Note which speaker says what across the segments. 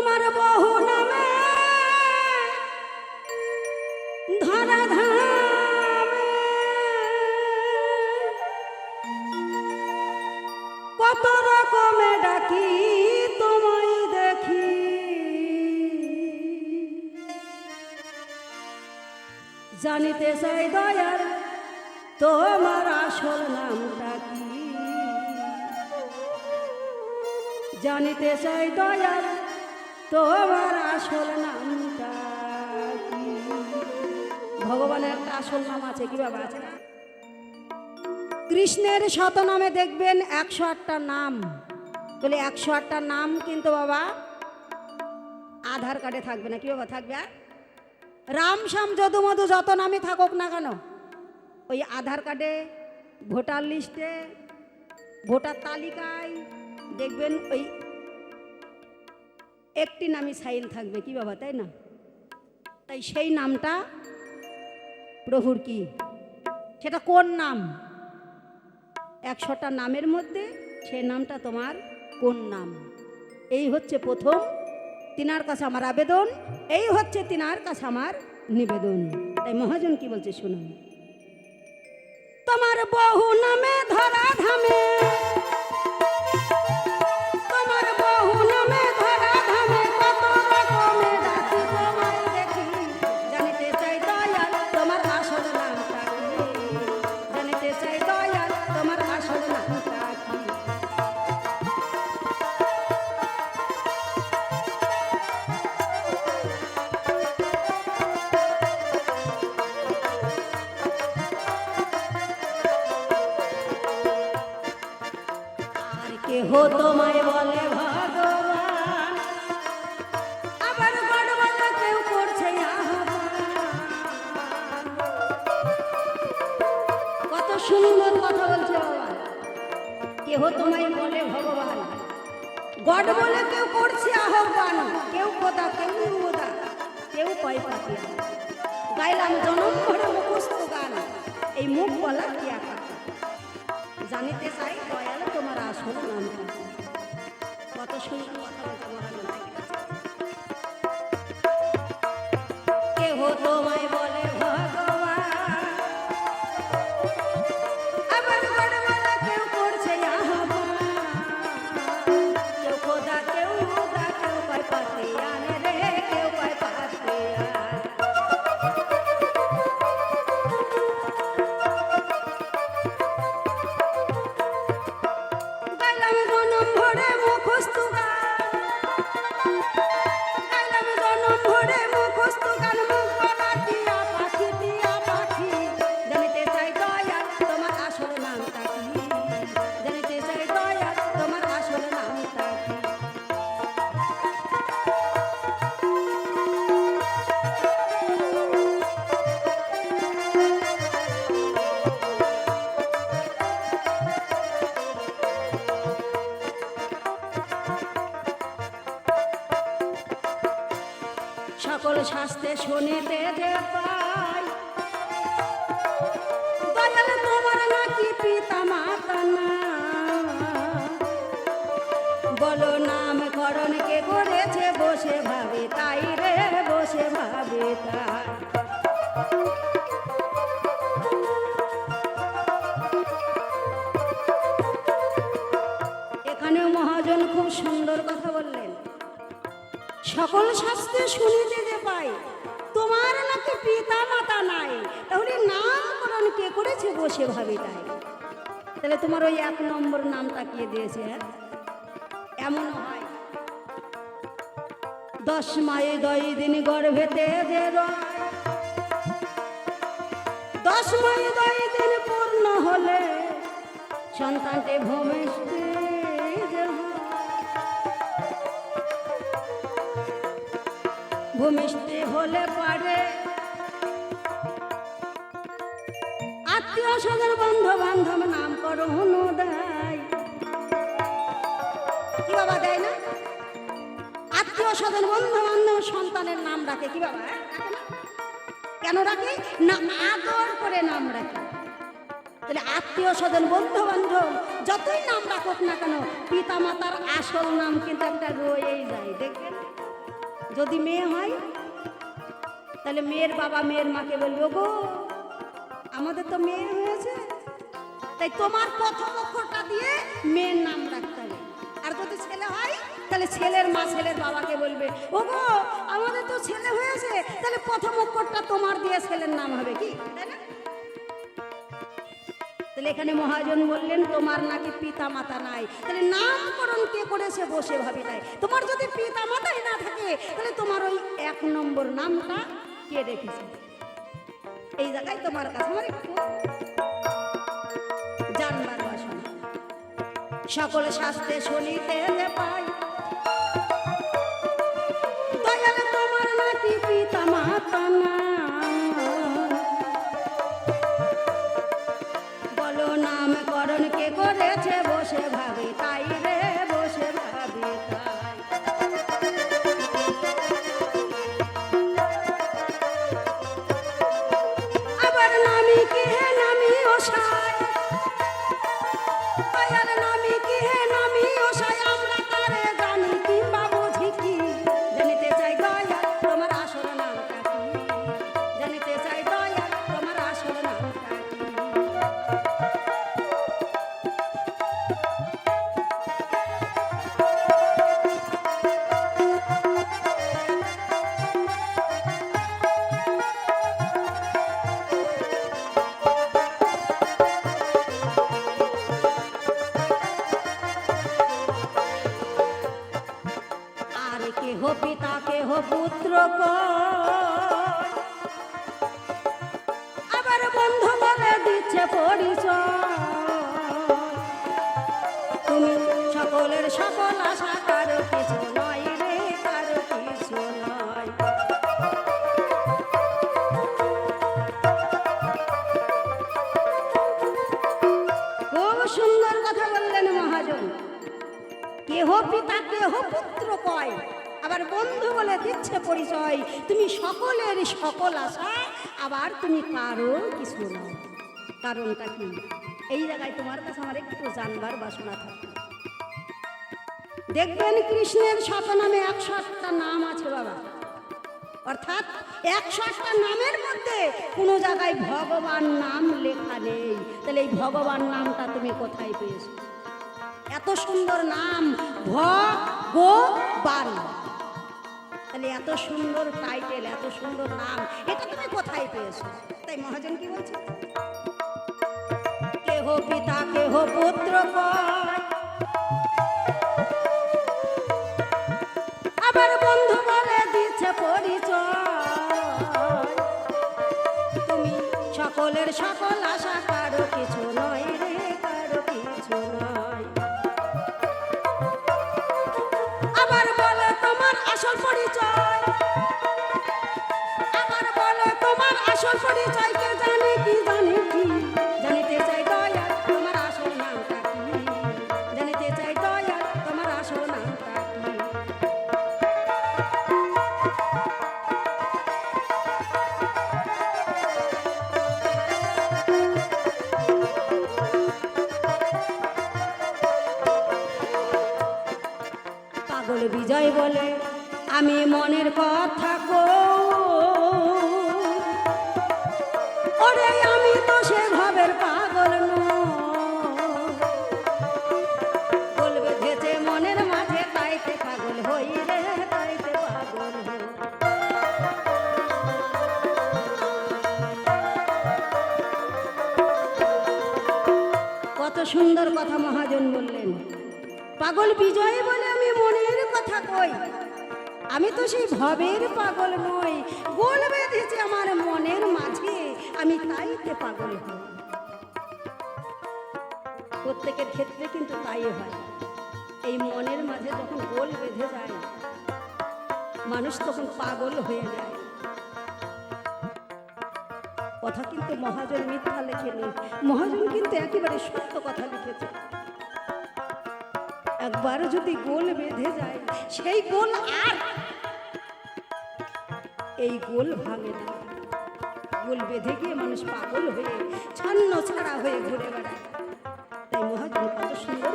Speaker 1: তোমার বহু নামে ধরা ধামে কত রকমে ডাকি তোমায় দেখি জানিতে চাই দয়ার তোমার আসল নামটা কি জানিতে চাই দয়ার তোমার আসল নামটা কি ভগবানের একটা আসল নাম আছে কি বাবা আছে না কৃষ্ণের শতনামে দেখবেন 108টা নাম বলে 108টা নাম কিন্তু বাবা আধার কার্ডে থাকবে না কি বাবা থাকবে রাম শ্যাম যদু মধু যত নামই থাকুক না কেন ওই আধার কার্ডে ভোটার লিস্টে ভোটার তালিকায় দেখবেন ওই একটি নামই সাইল থাকবে কি বাবা তাই না তাই সেই নামটা প্রভুর কি সেটা কোন নাম 100টা নামের মধ্যে সেই নামটা তোমার কোন নাম এই হচ্ছে প্রথম তিনার কাছে আমার আবেদন এই হচ্ছে তিনার কাছে আমার নিবেদন তাই মহাজন কি বলছে শুনুন তোমার বহু নামে ধরা ধামে তোমার বহু নামে ধরা ধামে কত রকমে ডাকি তোমায় দেখি জানিতে চাই দয়াল তোমার আসল নামটা কি জানিতে চাই দয়াল তোমার আসল নামটা কি কেহ তোমায় বলে ভগবান আবার গড বলে কেউ করছে কত সুন্দর কথা বলছে বাবা কেহ তোমায় বলে ভগবান গড বলে কেউ করছে আহ্বান কেউ কোথা কেউ নির্মদা কেউ কয় পাখি গাইলাম জনম ভরে মুখস্থ গান এই মুখ বলা কি আকা জানিতে চাই দয়াল তোমার আসল নামটা কত সুন্দর কথা বলছে কেহ তোমায় বলে ভগবান আবার গড বলে কেউ করছে আহ্বান কেউ খোদা কেউ মুদা কেউ কয় পাতে আনে রে কেউ কয় পাতে সকল শাস্ত্রে শুনিতে যে পাই দয়াল তোমার নাকি পিতা মাতা না বলো নামকরণ কে করেছে বসে ভাবে তাই রে বসে ভাবে তাই এখানে মহাজন খুব সুন্দর কথা বললেন সকল শাস্ত্রে শুনিতে যে পাই তোমার নাকি পিতা মাতা নাই তাহলে নামকরণ কে করেছে বসে ভাবি তাই তাহলে তোমার ওই 1 নম্বর নাম তাকিয়ে দিয়েছে এমন হয় 10 মায়ে 10 দিন গর্ভেতে যে 10 মায়ে 10 দিন পূর্ণ হলে সন্তানটি ভূমিষ্ঠে ভূমিষ্ঠে হলে পারে আত্মীয় স্বজন বন্ধু বান্ধব নামকরণ দেয় কি বাবা দেয় না আত্মীয় স্বজন বন্ধু বান্ধব সন্তানের নাম রাখে কি বাবা কেন রাখে না আদর করে নাম রাখে তাহলে আত্মীয় স্বজন বন্ধু বান্ধব যতই নাম রাখুক না কেন পিতা মাতার আসল নাম কিন্তু একটা রয়েই যায় দেখবেন যদি মেয়ে হয় তাহলে মেয়ের বাবা মেয়ের মাকে বলবে, ওগো আমাদের তো মেয়ে হয়েছে, তাই তোমার প্রথম অক্ষরটা দিয়ে মেয়ের নাম রাখতে হবে। আর যদি ছেলে হয় তাহলে ছেলের মা ছেলের বাবাকে বলবে, ওগো আমাদের তো ছেলে হয়েছে, তাহলে প্রথম অক্ষরটা তোমার দিয়ে ছেলের নাম হবে, কি তাই না? তাহলে এখানে মহাজন বললেন তোমার নাকি পিতা মাতা নাই, তাহলে নামকরণ কে করেছে বসে ভাবি তাই। তোমার যদি পিতা মাতাই না থাকে তাহলে তোমার ওই 1 নম্বর নামটা কে রেখেছে? এই জায়গায় তোমার কাছে আমার একটু জানবার বাসনা। সকল শাস্ত্রে শুনিতে পাই দয়াল তোমার নাকি পিতা মাতা না, বলো নামকরণ কে করেছে বসে ভাবি তাই রে, বসে ভাবি তাই। আবার নামি কি হে নামি ওসাই, দয়াল নামি কি হে নামি ওসাই, আমরা তারে জানি কিংবা বুঝি কি, জানিতে চাই দয়াল তোমার আসল নামটা কি, জানিতে চাই দয়াল তোমার আসল নামটা কি। আর কেহ পিতা কেহ পুত্র কয়, আবার বন্ধু বলে দিচ্ছে পরিচয়, তুমি সকলের সকল আশা কারো কিছু নয় রে, কারো কিছু নয়। খুব সুন্দর কথা বললেন মহাজন। কেহ পিতা কেহ পুত্র কয়, আবার বন্ধু বলে দিচ্ছে পরিচয়, তুমি সকলের সকল আশা, আবার তুমি কারো কিছু নয়। কারণটা কি? এই জায়গায় তোমার কাছে আমার একটু জানবার বাসনা থাকে। দেখবেন কৃষ্ণের শতনামে 108টা নাম আছে বাবা, অর্থাৎ 108টা নামের মধ্যে কোনো জায়গায় ভগবান নাম লেখা নেই। তাহলে এই ভগবান নামটা তুমি কোথায় পেয়েছো? এত সুন্দর নাম ভগবান, তাহলে এত সুন্দর টাইটেল, এত সুন্দর নাম, এটা তুমি কোথায় পেয়েছো? তাই মহাজন কি বলছে, কেহ পিতা কেহ পুত্র কয়, আবার বন্ধু বলে দিচ্ছে পরিচয়, তুমি সকলের সকল আশা কারো কিছু নয় রে, কারো কিছু নয়। আবার বলে তোমার আসল পরিচয়, আবার বলে তোমার আসল পরিচয়, কে জানে কি জানে কি, জানিতে চাই দয়াল তোমার আসল নামটা কি, জানিতে চাই দয়াল তোমার আসল নামটা কি। পাগল বিজয় বলে আমি মনের কথা গো, ওরে আমি তো সে ভাবের পাগল নই, গোল বেঁধেছে মনের মাঝে তাইতে পাগল হই রে, তাইতে পাগল হই। কত সুন্দর কথা মহাজন বললেন। পাগল বিজয় বলে আমি মনের কথা কই, আমি তো সেই ভবের পাগল নই, গোল বেঁধেছে আমার মনের মাঝে, আমি তাইতে পাগল হই। প্রত্যেকের ক্ষেত্রে কিন্তু তাই হয়, এই মনের মাঝে যখন গোল বেঁধে যায় মানুষ তখন পাগল হয়ে যায়। কথা কিন্তু মহাজন মিথ্যা লেখেনি, মহাজন কিন্তু একেবারে সত্য কথা লিখেছে। একবার যদি গোল বেঁধে যায় সেই গোল আর এই গোল ভাঙে না, গোল বেঁধে গিয়ে মানুষ পাগল হয়ে ছন্ন ছাড়া হয়ে ঘুরে বেড়ায়। তাই মহাজন কত সুন্দর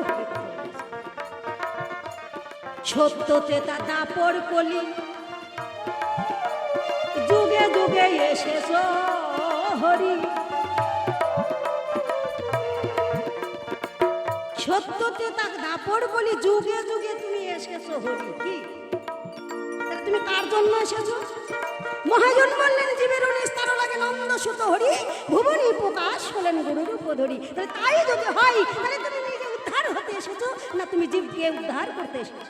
Speaker 1: সত্যতে তা দাপর কলি যুগে যুগে এসেছো হরি, সত্যতে তাক দাপড় বলি যুগে যুগে তুমি এসেছো হরি। কি তুমি কার জন্য এসেছো? মহাজন বললেন জীবের নিস্তার লাগে নন্দ সুত হরি, ভুবনী প্রকাশ হলেন গুরুর উপধরি। তাই যদি হয় তাহলে তুমি নিজে উদ্ধার হতে এসেছো না তুমি জীবকে উদ্ধার করতে এসেছো?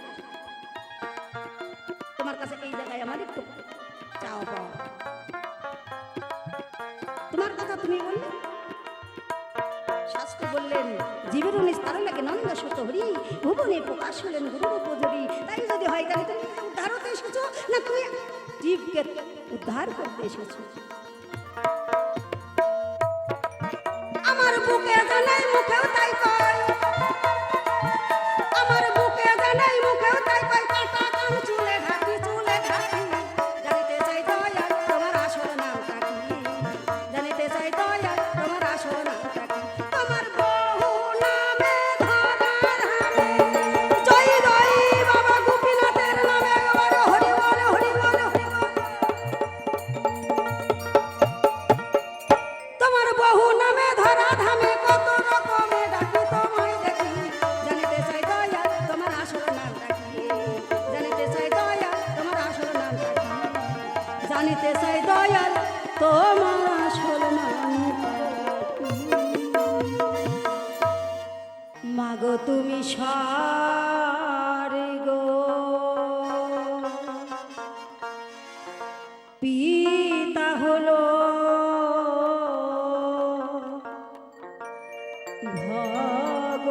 Speaker 1: তোমার কাছে এই জায়গায় আমার একটু চাও পাও। তোমার কথা তুমি বললে, শাস্ত্র বললেন জীবের নিস্তার লাগে নন্দ সুত হরি, ভুবনে প্রকাশ হলেন গুরুর উপধরি। তাই যদি হয় তাহলে তুমি নিজে উদ্ধার হতে এসেছো না তুমি জীবকে উদ্ধার করতে এসেছো? আমার বুকে জানাই মুখেও তাই কয়, আমার বুকে জানাই মুখেও তাই কয়, কাটা কান চুলে ঢাকি চুলে ঢাকি। জানিতে চাই দয়া তোমার আসল নামটা কি, জানিতে চাই দয়া তোমার আসল নামটা কি। তোমার বহু নামে ধরা ধামে, জয় জয় বাবা গোপীনাথের নামে একবার হরি বল হরি বল হরি বল। তোমার বহু নামে ধরা ধামে কত রকমে ডাকি তোমায় দেখি, জানিতে চাই দয়া তোমার আসল নামটা কি, জানিতে চাই দয়া তোমার আসল নামটা কি, জানিতে চাই দয়া তোমার আসল নামটা কি। মাগো তুমি স্বর্গ পিতা হলো ভগ,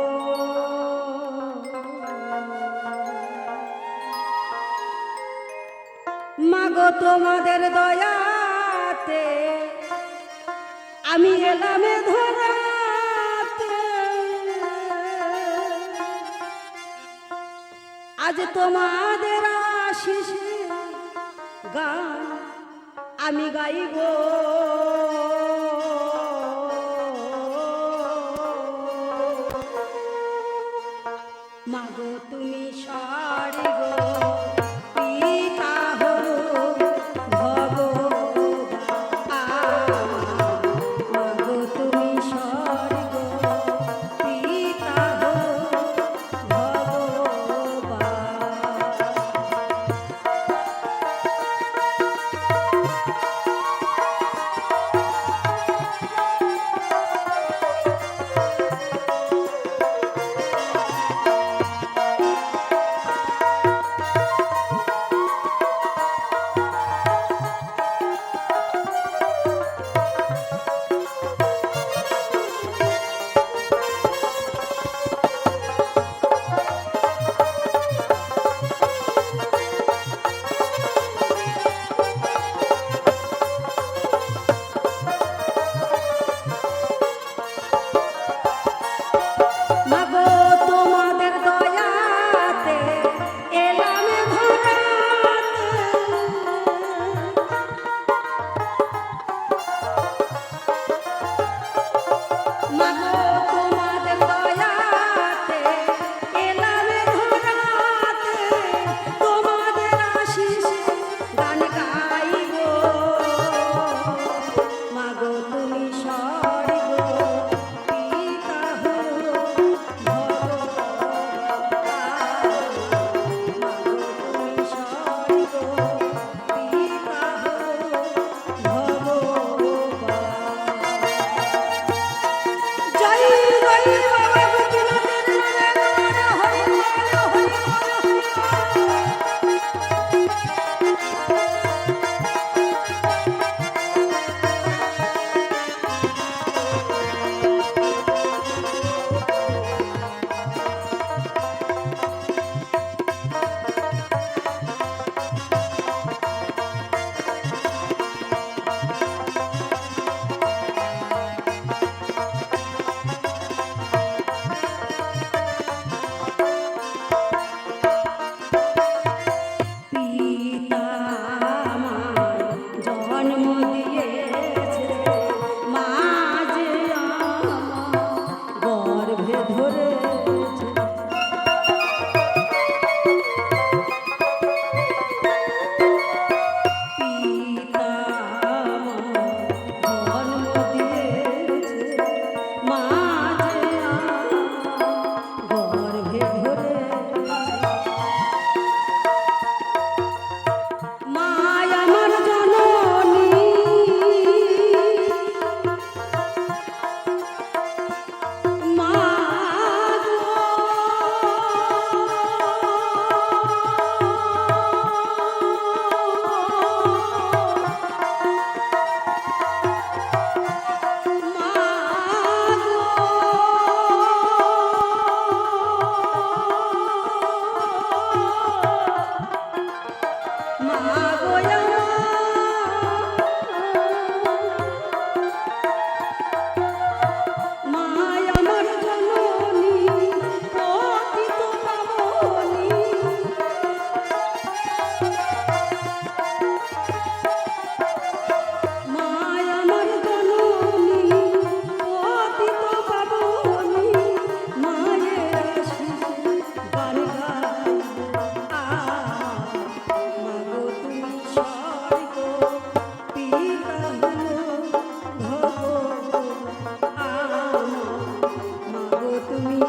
Speaker 1: মাগো তোমাদের দয়াতে আমি এলাম এ ধরাতে, আজ তোমাদের আশিসে গান আমি গাইব। মাগো তুমি স্বর্গ পিতা হলো ভগবান, মাগো তুমি স্বর্গ পিতা হলো ভগবান।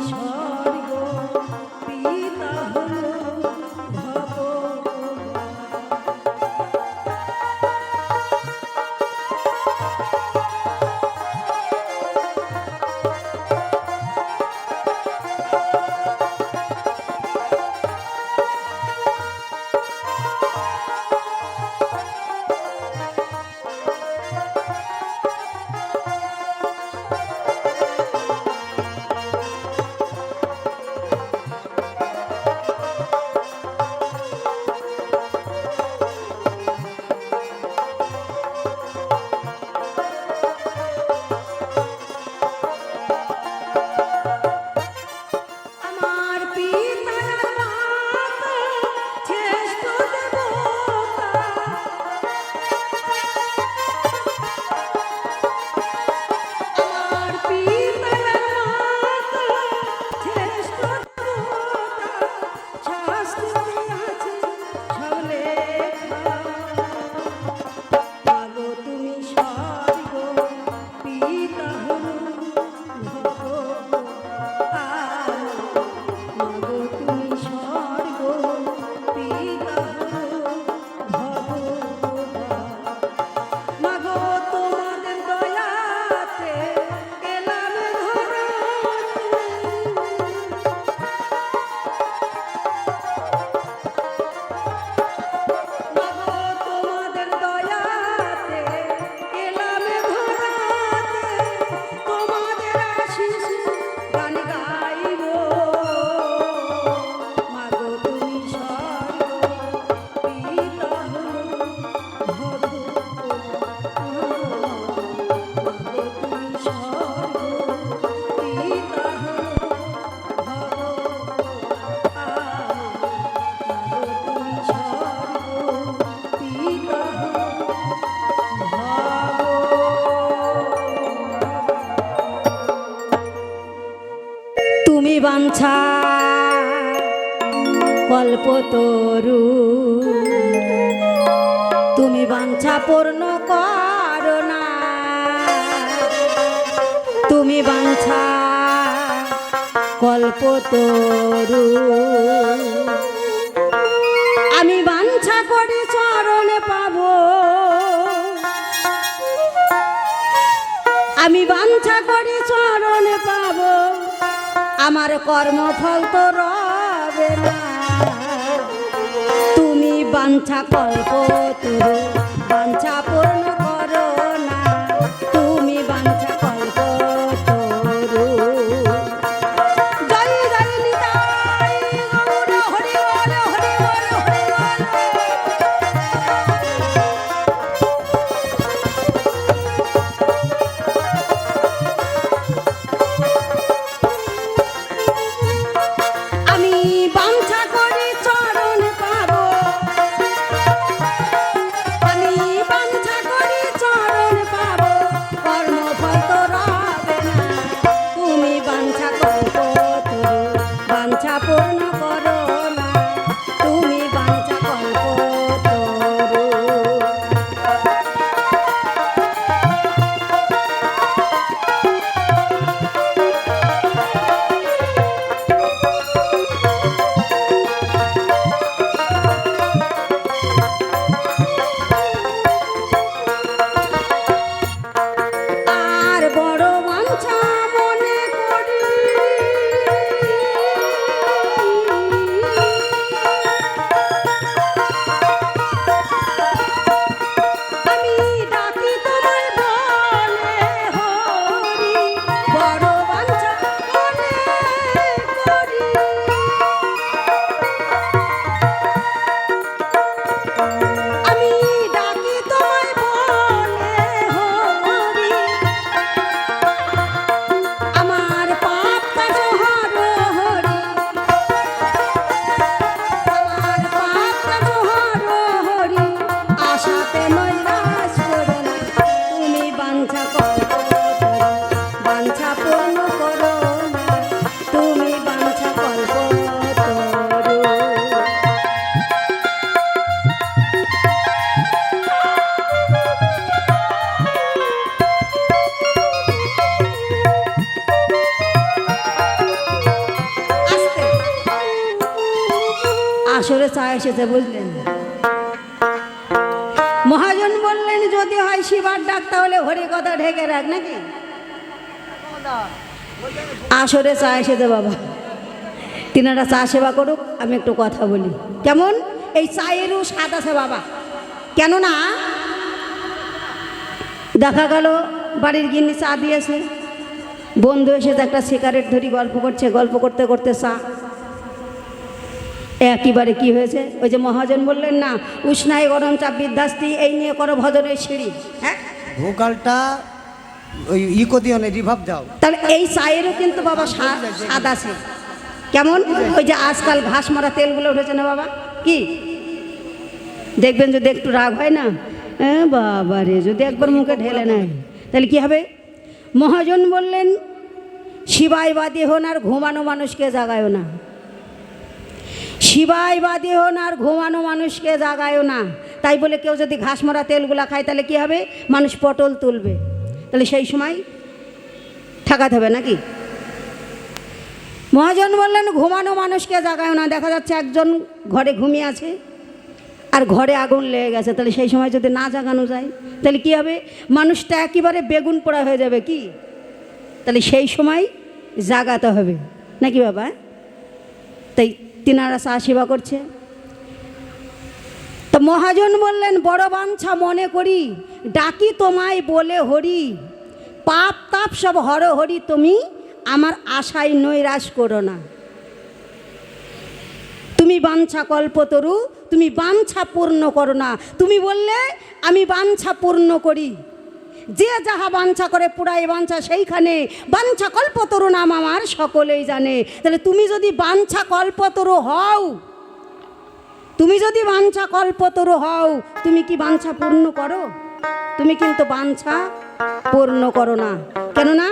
Speaker 1: স্বর্গ পিতা হলো ভগবান। আমার পিতা মাতা শ্রেষ্ঠ দেবতা, আমার পিতা মাতা শ্রেষ্ঠ দেবতা, শাস্ত্রে আছে সব লেখা। মাগো তুমি স্বর্গ পিতা হলো ভগবান। মাগো তুমি স্বর্গ পিতা হলো ভগবান। মাগো তোমাদের দয়াতে এলাম ধরাতে। মাগো তোমাদের দয়াতে এলাম ধরাতে, তোমাদের আশিস গান গাইব। মাগো তুমি স্বর্গ পিতা হলো ভগবান। মাগো তুমি স্বর্গ পিতা হলো তুমি বাঞ্ছা কল্পতরু, তুমি বাঞ্ছা পূর্ণ করো না। তুমি বাঞ্ছা কল্পতরু, আমি বাঞ্ছা করি চরণে পাবো। আমি বাঞ্ছা করি চরণে পাবো, আমার কর্মফল তো রবে না। তুমি বাঞ্ছা কল্পতরু, বাঞ্ছা পূর্ণ করো না। তুমি বাঞ্ছা কল্পতরু। জয় জয় নিতাই গৌর হরি বল, হরি বল, হরি বল। আমি বাঞ্ছা করি চরণ পাবো, আমি বাঞ্ছা করি আসরে চা এসেছে, বুঝলেন? মহাজন বললেন যদি হয় শিবার ডাক তাহলে হরি কথা ঢেকে রাখ, নাকি? আসরে চা এসেছে বাবা, তিনারা চা সেবা করুক, আমি একটু কথা বলি। কেমন? এই চায়েরও স্বাদ আছে বাবা। কেননা দেখা গেল বাড়ির গিন্নি চা দিয়েছে, বন্ধু এসে একটা সিগারেট ধরি গল্প করছে, গল্প করতে করতে চা একেবারে কি হয়েছে, ওই যে মহাজন বললেন না, উষ্ণায় গরম চাপ বিদ্যাস্তি, এই নিয়ে করো ভজনের সিঁড়ি। হ্যাঁ,
Speaker 2: ভোকালটা ওই ইকো দিও না, রিভাব দাও।
Speaker 1: তাহলে এই চায়েরও কিন্তু বাবা স্বাদ আছে। কেমন? ওই যে আজকাল ঘাস মারা তেলগুলো উঠেছে না বাবা, কি দেখবেন যদি একটু রাগ হয় না, বাবা রে, যদি একবার মুখে ঢেলে নেয় তাহলে কি হবে? মহাজন বললেন শিবায় বাদী হন আর ঘুমানো মানুষকে জাগায়ও না, শিবায় বাদী হন আর ঘুমানো মানুষকে জাগায়ও না। তাই বলে কেউ যদি ঘাস মারা তেলগুলা খায় তাহলে কি হবে? মানুষ পটল তুলবে, তাহলে সেই সময় ঠেকাতে হবে নাকি? মহাজন বললেন ঘুমানো মানুষকে জাগায়ও না। দেখা যাচ্ছে একজন ঘরে ঘুমিয়ে আছে আর ঘরে আগুন লেগে গেছে, তাহলে সেই সময় যদি না জাগানো যায় তাহলে কি হবে? মানুষটা একেবারে বেগুন পোড়া হয়ে যাবে, কি? তাহলে সেই সময় জাগাতে হবে নাকি বাবা? তাই তিনারা চা সেবা করছে। তো মহাজন বললেন বড় বাঞ্ছা মনে করি, ডাকি তোমায় বলে হরি, পাপ তাপ সব হর হরি, তুমি আমার আশায় নৈরাশ করো না। তুমি বাঞ্ছা কল্পতরু, তুমি বাঞ্ছা পূর্ণ করো না। তুমি বললে আমি বাঞ্ছা পূর্ণ করি, যে যাহা বাঞ্ছা করে পুরাই বাঞ্ছা সেইখানে, বাঞ্ছা কল্পতরু নাম আমার সকলেই জানে। তাহলে তুমি যদি বাঞ্ছা কল্পতরু হও, তুমি যদি বাঞ্ছা কল্পতরু হও, তুমি কি বাঞ্ছা পূর্ণ করো? তুমি কিন্তু বাঞ্ছা পূর্ণ করো না। কেননা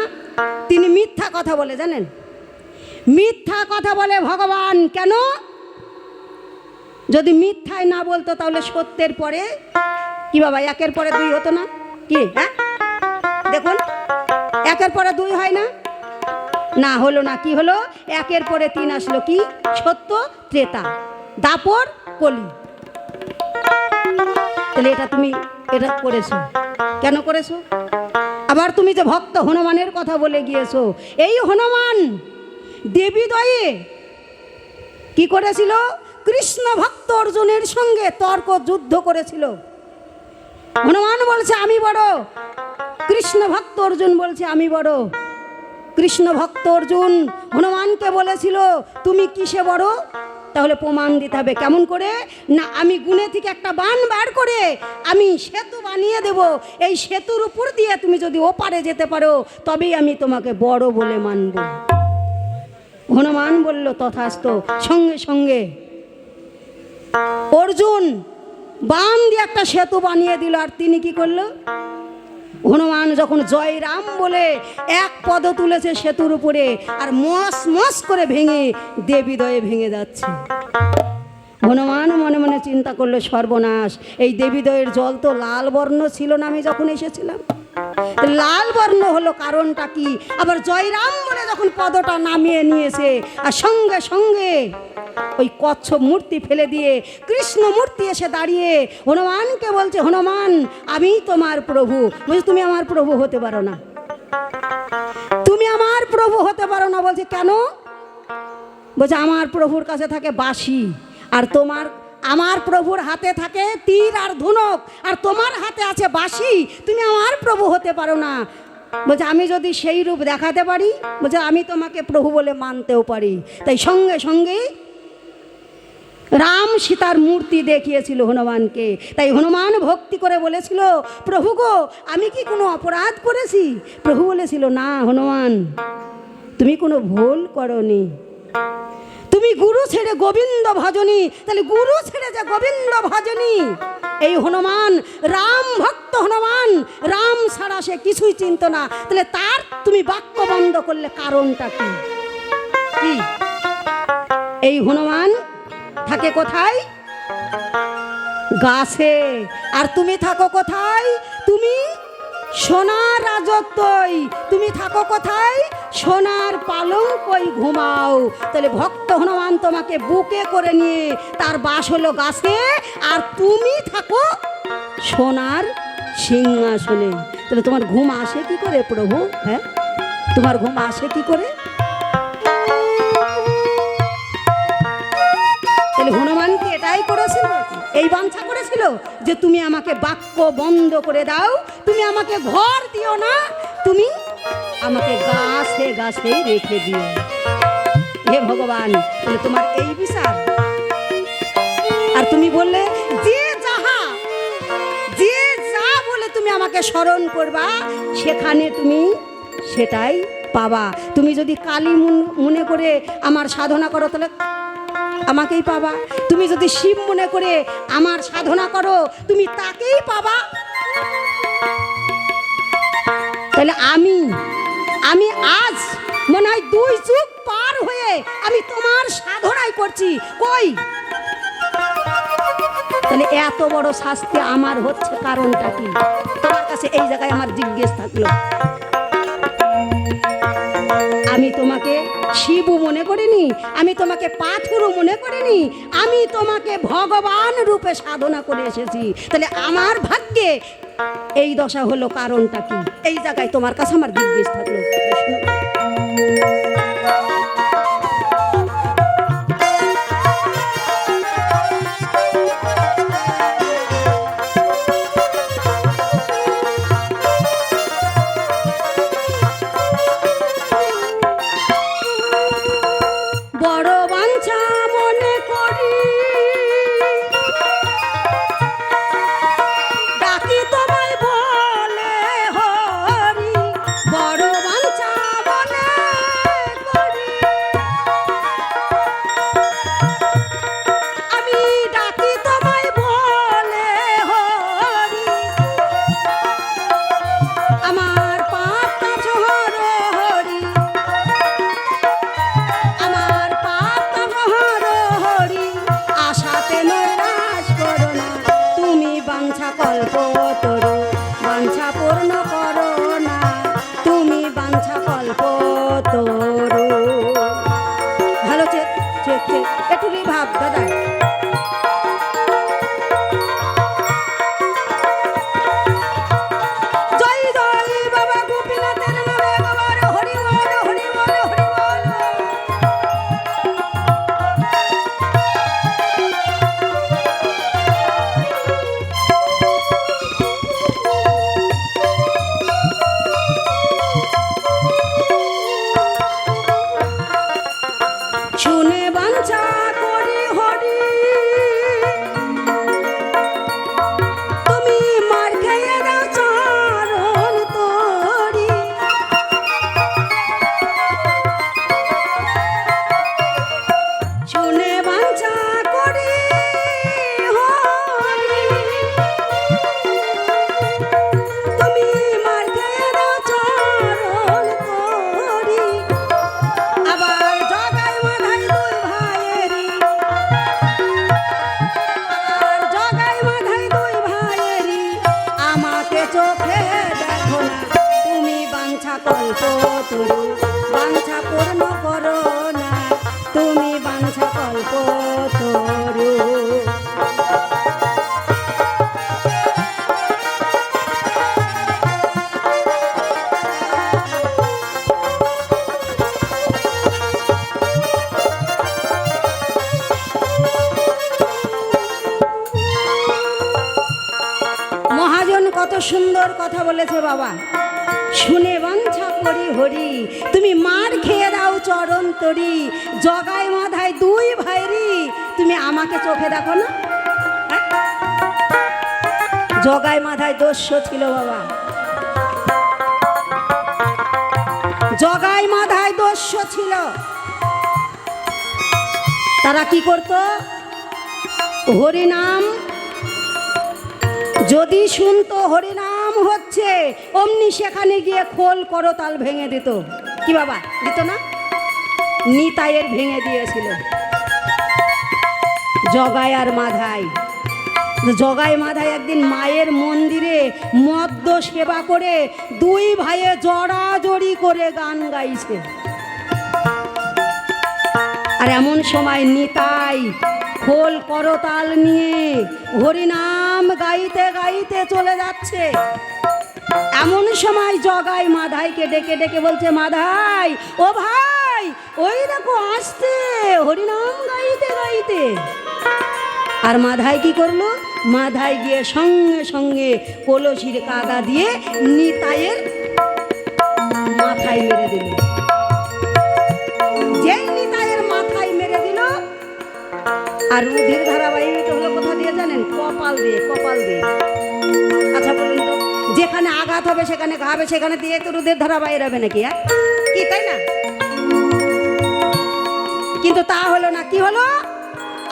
Speaker 1: তিনি মিথ্যা কথা বলে, জানেন? মিথ্যা কথা বলে ভগবান। কেন? যদি মিথ্যায় না বলতো তাহলে সত্যের পরে কি বাবা, একের পরে দুই হতো না কি? হ্যাঁ, দেখুন একের পরে দুই হয় না, না হলো না। কি হলো? একের পরে তিন আসলো, কি? সত্য, ত্রেতা, দাপর, কলি। তাহলে এটা তুমি এটা করেছো, কেন করেছো? আবার তুমি যে ভক্ত হনুমানের কথা বলে গিয়েছো, এই হনুমান দেবীদয়ে কি করেছিল? কৃষ্ণ ভক্ত অর্জুনের সঙ্গে তর্ক যুদ্ধ করেছিল। হনুমান বলছে আমি বড়, কৃষ্ণ ভক্ত অর্জুন বলছে আমি বড়। কৃষ্ণ ভক্ত অর্জুন হনুমানকে বলেছিল তুমি কিসে বড়? তাহলে প্রমাণ দিতে হবে। কেমন করে? না, আমি গুনে থেকে একটা বান বার করে আমি সেতু বানিয়ে দেব, এই সেতুর উপর দিয়ে তুমি যদি ওপারে যেতে পারো তবেই আমি তোমাকে বড় বলে মানব। হনুমান বলল তথাস্তু। সঙ্গে সঙ্গে অর্জুন বান দিয়ে একটা সেতু বানিয়ে দিল। আর তিনি কি করলো? হনুমান যখন জয় রাম বলে এক পদ তুলেছে সেতুর উপরে, আর মস মস করে ভেঙে দেবীদয়ে ভেঙে যাচ্ছে। হনুমান মনে মনে চিন্তা করলো সর্বনাশ, এই দেবীদয়ের জল তো লাল বর্ণ ছিল না আমি যখন এসেছিলাম, লাল বর্ণ হলো কারণটা কি? আবার জয়রাম বলে যখন পদটা নামিয়ে নিয়েছে, আর সঙ্গে সঙ্গে ওই কচ্ছপ মূর্তি ফেলে দিয়ে কৃষ্ণ মূর্তি এসে দাঁড়িয়ে হনুমানকে বলছে হনুমান আমি তোমার প্রভু। বলছে তুমি আমার প্রভু হতে পারো না, তুমি আমার প্রভু হতে পারো না। বলছে কেন? বলছে আমার প্রভুর কাছে থাকে বাঁশি, আর তোমার আমার প্রভুর হাতে থাকে তীর আর ধনুক, আর তোমার হাতে আছে বাঁশি, তুমি আমার প্রভু হতে পারো না। বলছে আমি যদি সেই রূপ দেখাতে পারি, বলছে আমি তোমাকে প্রভু বলে মানতেও পারি। তাই সঙ্গে সঙ্গে রাম সীতার মূর্তি দেখিয়েছিল হনুমানকে। তাই হনুমান ভক্তি করে বলেছিল প্রভু গো আমি কি কোনো অপরাধ করেছি? প্রভু বলেছিল না হনুমান, তুমি কোনো ভুল করনি, তুমি গুরু ছেড়ে গোবিন্দ ভজনী। তাহলে গুরু ছেড়ে যে গোবিন্দ ভজনী, এই হনুমান রাম ভক্ত হনুমান, রাম ছাড়া সে কিছুই চিনত না। তাহলে তার তুমি বাক্য বন্ধ করলে কারণটা কি? কি এই হনুমান থাকে কোথায়? গাছে। আর তুমি থাকো কোথায়? তুমি সোনার রাজত্বই। তুমি থাকো কোথায়? সোনার পালঙ্কই ঘুমাও। তাহলে ভক্ত হনুমান তোমাকে বুকে করে নিয়ে তার বাস হলো গাছে, আর তুমি থাকো সোনার সিংহাসনে। তাহলে তোমার ঘুম আসে কি করে প্রভু? হ্যাঁ, তোমার ঘুম আসে কি করে? তাহলে হনুমানকে এটাই করেছিল, এই বাঞ্ছা করেছিল যে তুমি আমাকে বাক্য বন্ধ করে দাও, তুমি আমাকে ঘর দিও না, তুমি আমাকে গাছে গাছেই রেখে দিও। হে ভগবান, তাহলে তোমার এই বিচার। আর তুমি বললে যে যাহা, যে যা বলে তুমি আমাকে স্মরণ করবা, সেখানে তুমি সেটাই পাবা। তুমি যদি কালী মনে করে আমার সাধনা করো, তাহলে আমাকেই পাবা। তুমি যদি শিব মনে করে আমার সাধনা করো, তুমি তাকেই পাবা। তাহলে আমি আজ মনে হয় 2 যুগ পার হয়ে আমি তোমার সাধনাই করছি, কই? তাহলে এত বড় শাস্তি আমার হচ্ছে কারণটা কি? তোমার কাছে এই জায়গায় আমার জিজ্ঞেস থাকলো। আমি তোমাকে শিবও মনে করিনি, আমি তোমাকে পাথরও মনে করিনি, আমি তোমাকে ভগবান রূপে সাধনা করে এসেছি। তাহলে আমার ভাগ্যে এই দশা হলো, কারণটা কি? এই জায়গায় তোমার কাছে আমার জিজ্ঞেস থাকলো। বড় বাঞ্ছা মনে করি ডাকি তোমায় বলে হরি, বড় বাঞ্ছা মনে করি আমি ডাকি তোমায় বলে হরি, আমার পাপটা ঝহর হরি, আমার পাপটা ঝহর হরি, আশাতে নৈরাশ করো না, তুমি বাঞ্ছা কল্প তরু, বাঞ্ছা পূর্ণ করো না, তুমি বাঞ্ছা কল্প তরু। ভালো চেক চেক চেক, একটু ভাব দাদা। জয় জয় বাবা গোপীনাথের নামে বাবার হরি বল, হরি বল, হরি বল। শুনে বাঞ্ছা করি হরি, তুমি মার খেয়ে দাও চরণ তোরি, শুনে বাঞ্ছা করি হরি, তুমি মার খেয়ে দাও চরণ তোরি, আবার জগাই মাধাই 2 ভাইয়েরি, আবার জগাই মাধাই 2 ভাইয়েরি, আমাকে চোখে দেখো না, তুমি বাঞ্ছা কল্প তরু, বাঞ্ছা পূর্ণ করো না, তুমি বাঞ্ছা কল্প তরু। মহাজন কত সুন্দর কথা বলেছে বাবা। শুনে বাঞ্ছা করি হরি, তুমি মার খেয়ে দাও চরণ তরি, জগাই মাধায় 2 ভাইরি, তুমি আমাকে চোখে দেখো না। হ্যাঁ? জগাই মাধায় দস্যু ছিল বাবা, জগাই মাধায় দস্যু ছিল। তারা কি করত? হরিনাম যদি শুনতো হরিনাম হচ্ছে, অমনি সেখানে গিয়ে খোল করতাল ভেঙে দিত। কি বাবা দিত না? নিতাইয়ের ভেঙে দিয়েছিল জগাই আর মাধাই। জগাই মাধায় একদিন মায়ের মন্দিরে মদ্য সেবা করে দুই ভাইয়ে জড়াজড়ি করে গান গাইছে। আর এমন সময় নিতাই খোল করতাল নিয়ে হরিনাম গাইতে গাইতে চলে যাচ্ছে। এমন সময় জগাই মাধাইকে ডেকে ডেকে বলছে, মাধাই ও ভাই, ওই দেখো আসছে হরিনাম গাইতে গাইতে। আর মাধাই কি করলো? মাধাই গিয়ে সঙ্গে সঙ্গে কলসির কাদা দিয়ে নিতাইয়ের মাথায় মেরে দিল। যেই নিতাইয়ের মাথায় মেরে দিল, আর রুধির ধারাবাহিক হলো কোথা দিয়ে জানেন? কপাল দিয়ে, কপাল দিয়ে। আচ্ছা বলুন তো, যেখানে আঘাত হবে সেখানে ঘা হবে, সেখানে দিয়ে তো রুধির ধারা বাইরে হবে নাকি? কি তাই না? কিন্তু তা হলো না। কি হলো?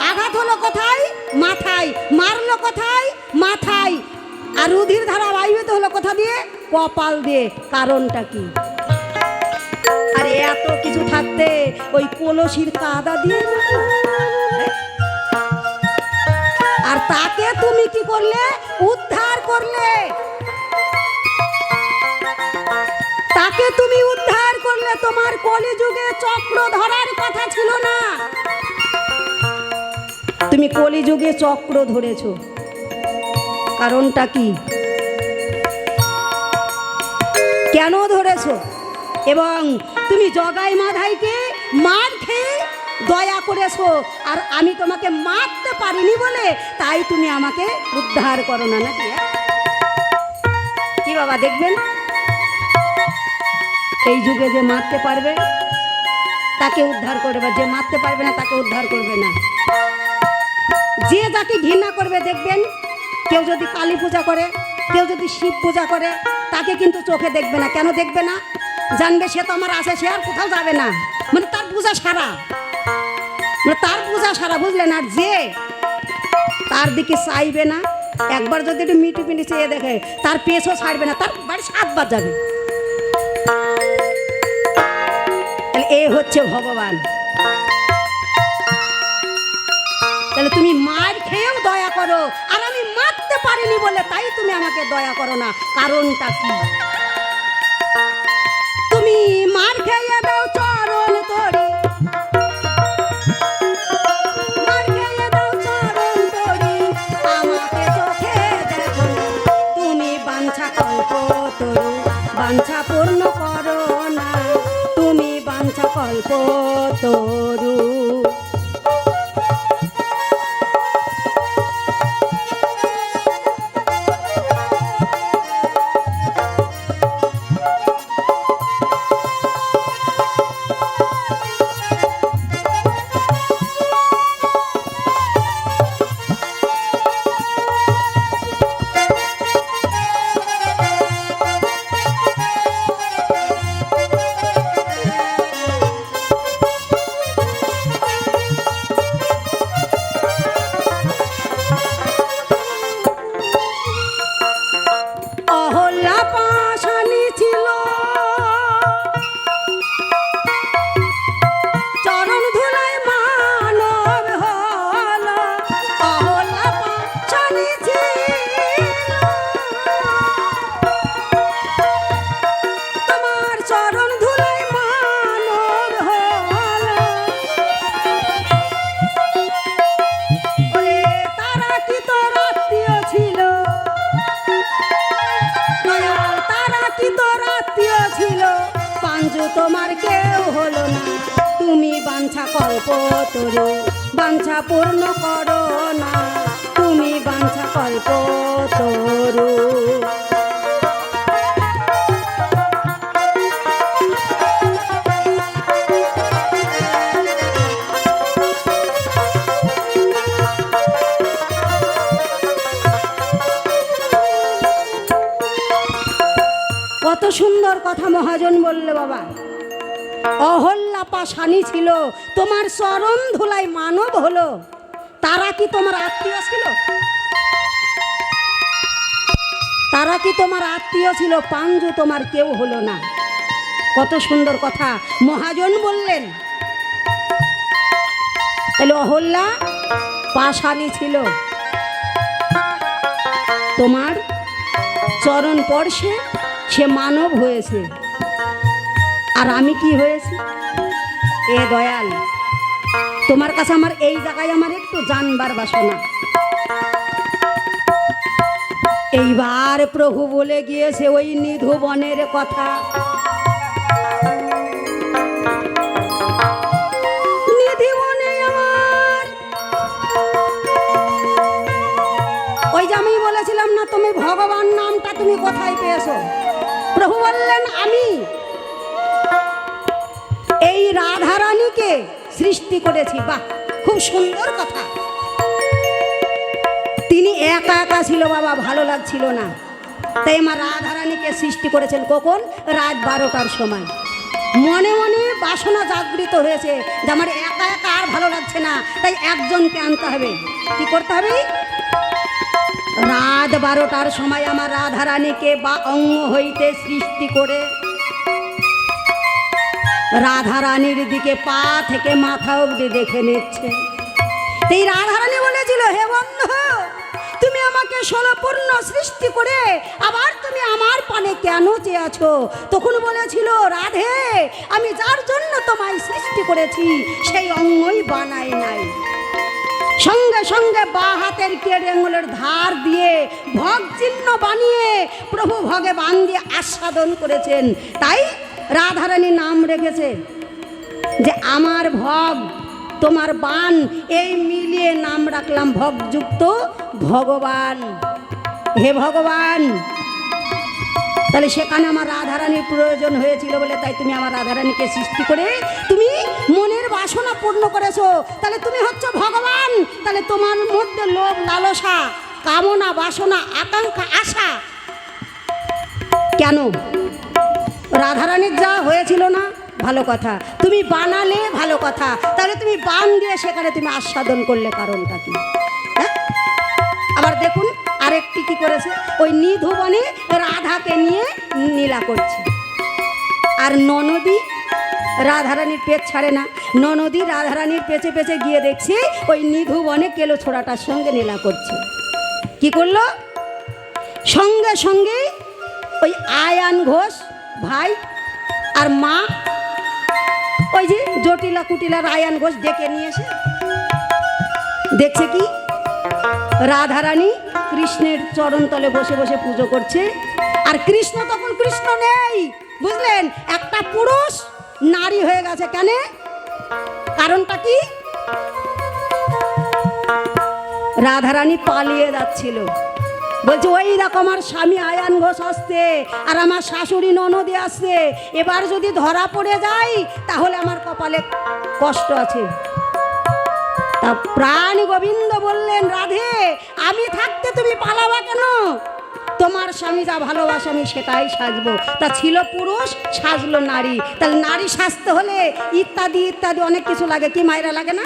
Speaker 1: আঘাত হলো কোথায়? মাথায়। মারলো কোথায়? মাথায়। আর রুধির ধারা বাইরে হলো কোথা দিয়ে? কপাল দিয়ে। কারণটা কি? আরে এত কিছু থাকতে ওই কলসির কাদা দিয়ে, আর তাকে তুমি কি করলে? উদ্ধার করলে। তাকে তুমি উদ্ধার করলে। তোমার কলিযুগে চক্র ধরার কথা ছিল না, তুমি কলিযুগে চক্র ধরেছ। কারণটা কি? কেন ধরেছ? এবং তুমি জগাই মাধাইকে মার খেয়ে দয়া করেছো, আর আমি তোমাকে মারতে পারিনি বলে তাই তুমি আমাকে উদ্ধার করো না, নাকি? কি বাবা দেখবেন, এই যুগে যে মারতে পারবে তাকে উদ্ধার করবে, যে মারতে পারবে না তাকে উদ্ধার করবে না। যে যাকে ঘৃণা করবে দেখবেন, কেউ যদি কালী পূজা করে, কেউ যদি শিব পূজা করে, তাকে কিন্তু চোখে দেখবে না। কেন দেখবে না? জানবে সে তো আমার আছে, সে আর কোথাও যাবে না, মানে তার পূজা সারা, মানে তার পূজা সারা, বুঝলেন? আর যে তার দিকে চাইবে না, একবার যদি একটু মিটি মিটি চেয়ে দেখে, তার পেছও ছাড়বে না, তার বাড়ি 7 বার যাবে। এ হচ্ছে ভগবান। তাহলে তুমি মার খেয়েও দয়া করো, আর আমি মারতে পারিনি বলে তাই তুমি আমাকে দয়া করো না। কারণটা কি? তুমি মার খেয়ে দাও চরণ তরি, মার খেয়ে দাও চরণ তরি, আমাকে চোখে দেখো না। তুমি বাঞ্ছা কল্প তরু, বাঞ্ছা পূর্ণ করো না। তুমি বাঞ্ছা কল্প তরু। তোমার কেউ হলো না। তুমি বাঞ্ছা কল্প তরু, বাঞ্ছা পূর্ণ করো না। তুমি বাঞ্ছা কল্প তরু। কত সুন্দর কথা মহাজন বললে বাবা। অহল্যা পাশানি ছিল, তোমার চরণ ধুলাই মানব হলো। তারা কি তোমার আত্মীয় ছিল? তারা কি তোমার আত্মীয় ছিল? পাঞ্জু তোমার কেউ হলো না। কত সুন্দর কথা মহাজন বললেন। তাহলে অহল্যা পাশানি ছিল, তোমার চরণ স্পর্শে সে মানব হয়েছে, আর আমি কি হয়েছি? এ দয়াল, তোমার কাছে আমার এই জায়গায় আমার একটু জানবার বাসনা। এইবার প্রভু বলে গিয়েছে ওই নিধু বনের কথা। নিধি বনে আমার, ওই যে আমি বলেছিলাম না, তুমি ভগবান নামটা তুমি কোথায় পেয়েছো? প্রভু বললেন আমি এই রাধারানীকে সৃষ্টি করেছি। বাহ, খুব সুন্দর কথা। তিনি একা একা ছিল বাবা, ভালো লাগছিল না, তাই আমার রাধারানীকে সৃষ্টি করেছেন। কখন? রাত 12টার সময়। মনে মনে বাসনা জাগৃত হয়েছে যে আমার একা একা আর ভালো লাগছে না, তাই একজনকে আনতে হবে। কি করতে হবে? রাত 12টার সময় আমার রাধারানীকে বা অঙ্গ হইতে সৃষ্টি করে রাধারানীর দিকে পা থেকে মাথা অবধি দেখে নিচ্ছে। এই রাধারানী বলেছিল, হে বন্ধু, তুমি আমাকে ষোলপূর্ণ সৃষ্টি করে আবার তুমি আমার পানে কেন চেয়ে আছো? তখন বলেছিল, রাধে, আমি যার জন্য তোমায় সৃষ্টি করেছি সেই অঙ্গই বানাই নাই। সঙ্গে সঙ্গে বা হাতের কেড়ে আঙুলের ধার দিয়ে ভগ চিহ্ন বানিয়ে প্রভু ভগবান দিয়ে আস্বাদন করেছেন। তাই রাধারানী নাম রেখেছে যে আমার ভগ তোমার বান, এই মিলিয়ে নাম রাখলাম ভগযুক্ত ভগবান। হে ভগবান, তাহলে সেখানে আমার রাধারানীর প্রয়োজন হয়েছিল বলে তাই তুমি আমার রাধারানীকে সৃষ্টি করে তুমি মনের বাসনা পূর্ণ করেছো। তাহলে তুমি হচ্ছে ভগবান। তাহলে তোমার মধ্যে লোভ, লালসা, কামনা, বাসনা, আকাঙ্ক্ষা, আশা কেন? রাধারানীর যা হয়েছিল না, ভালো কথা, তুমি বানালে ভালো কথা, তাহলে তুমি বান দিয়ে সেখানে তুমি আস্বাদন করলে, কারণটা কি? হ্যাঁ, আবার দেখুন আরেকটি কি করেছে, ওই নিধু বনে রাধাকে নিয়ে নীলা করছে। আর ননদী রাধারানীর পেট ছাড়ে না, ননদী রাধারানীর পেছে পেছে গিয়ে দেখছে ওই নিধু বনে কেলো ছোড়াটার সঙ্গে নীলা করছে। কি করলো? সঙ্গে সঙ্গে ওই আয়ান ঘোষ ভাই আর মা, ওই যে জটিলা কুটিলার আয়ান ঘোষ ডেকে নিয়ে এসে দেখছে কি রাধারানী কৃষ্ণের চরণতলে বসে বসে পুজো করছে। আর কৃষ্ণ তখন কৃষ্ণ নেই, বুঝলেন? একটা পুরুষ নারী হয়ে গেছে। কেন? কারণটা কি? রাধারানী পালিয়ে যাচ্ছিল, বলছে ওই রকম আমার স্বামী আয়ান ঘোষ আসছে আর আমার শাশুড়ি ননদী আসছে, এবার যদি ধরা পড়ে যাই তাহলে আমার কপালে কষ্ট আছে। তা প্রাণ গোবিন্দ বললেন, রাধে, আমি থাকতে তুমি পালাবা কেন? তোমার স্বামী যা ভালোবাসে আমি সেটাই সাজবো। তা ছিল পুরুষ, সাজলো নারী। তাহলে নারী সাজতে হলে ইত্যাদি ইত্যাদি অনেক কিছু লাগে। কি মায়েরা লাগে না?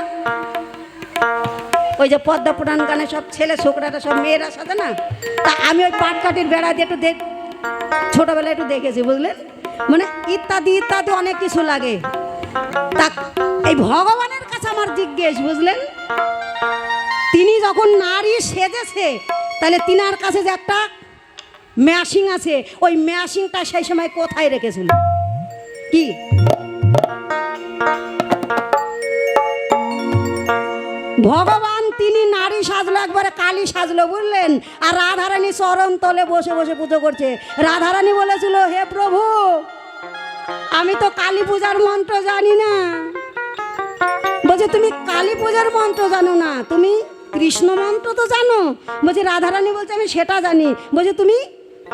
Speaker 1: ওই যে পদ্মা পুরাণ গানে সব ছেলে ছোকরাটা সব মেয়েরা সাজে না? তা আমি ওই পাটকাঠির বেড়া দিয়ে একটু ছোটবেলায় একটু দেখেছি, বুঝলেন? মানে ইত্যাদি ইত্যাদি অনেক কিছু লাগে। তা এই ভগবানের কাছে আমার জিজ্ঞেস, বুঝলেন? তিনি যখন নারী সেজেছে তাহলে তিনার কাছে যে একটা ম্যাশিং আছে, ওই ম্যাশিংটা সেই সময় কোথায় রেখেছিল? কি ভগবান তিনি নারী সাজলো, একবারে কালী সাজলো, বুঝলেন? আর রাধারানী চরণ তলে বসে বসে পুজো করছে। রাধারানী বলেছিল, হে প্রভু, আমি তো কালী পূজার মন্ত্র জানি না। বলছে তুমি কালী পূজার মন্ত্র জানো না, তুমি কৃষ্ণ মন্ত্র তো জানো। বলছে রাধারানী বলছে আমি সেটা জানি। বলছে তুমি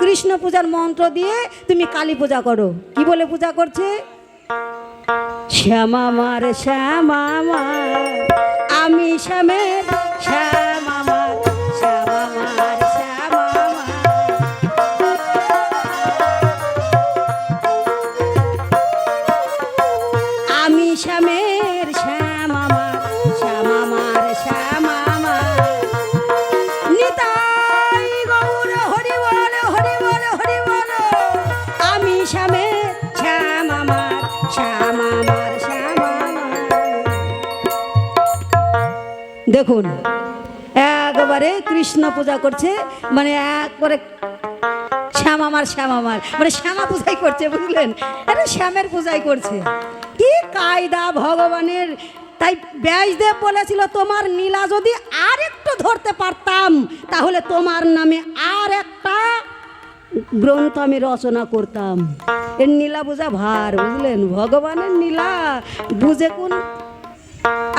Speaker 1: কৃষ্ণ পূজার মন্ত্র দিয়ে তুমি কালী পূজা করো। কি বলে পূজা করছে? শ্যামা মার শ্যামা মার, আমি শ্যামের শ্যামা মার, শ্যামা মার শ্যামা মার। আমি শ্যামের শ্যামা মার, শ্যামা মার শ্যামা মার। নিতাই গৌর হরি বল, হরি বল, হরি বল। আমি শ্যামের শ্যামা মার, শ্যামা মার শ্যামা মার। দেখুন, একেবারে কৃষ্ণ পূজা করছে, মানে একবারে শ্যামামার মানে শ্যামা পূজাই করছে, বুঝলেন? আরে শ্যামের পূজাই করছে। কি কায়দা ভগবানের! তাই ব্যাসদেব বলেছিল, তোমার নীলা যদি আর একটু ধরতে পারতাম তাহলে তোমার নামে আর একটা গ্রন্থ আমি রচনা করতাম। এর নীলা বোঝা ভার, বুঝলেন? ভগবানের নীলা বুঝে কোন।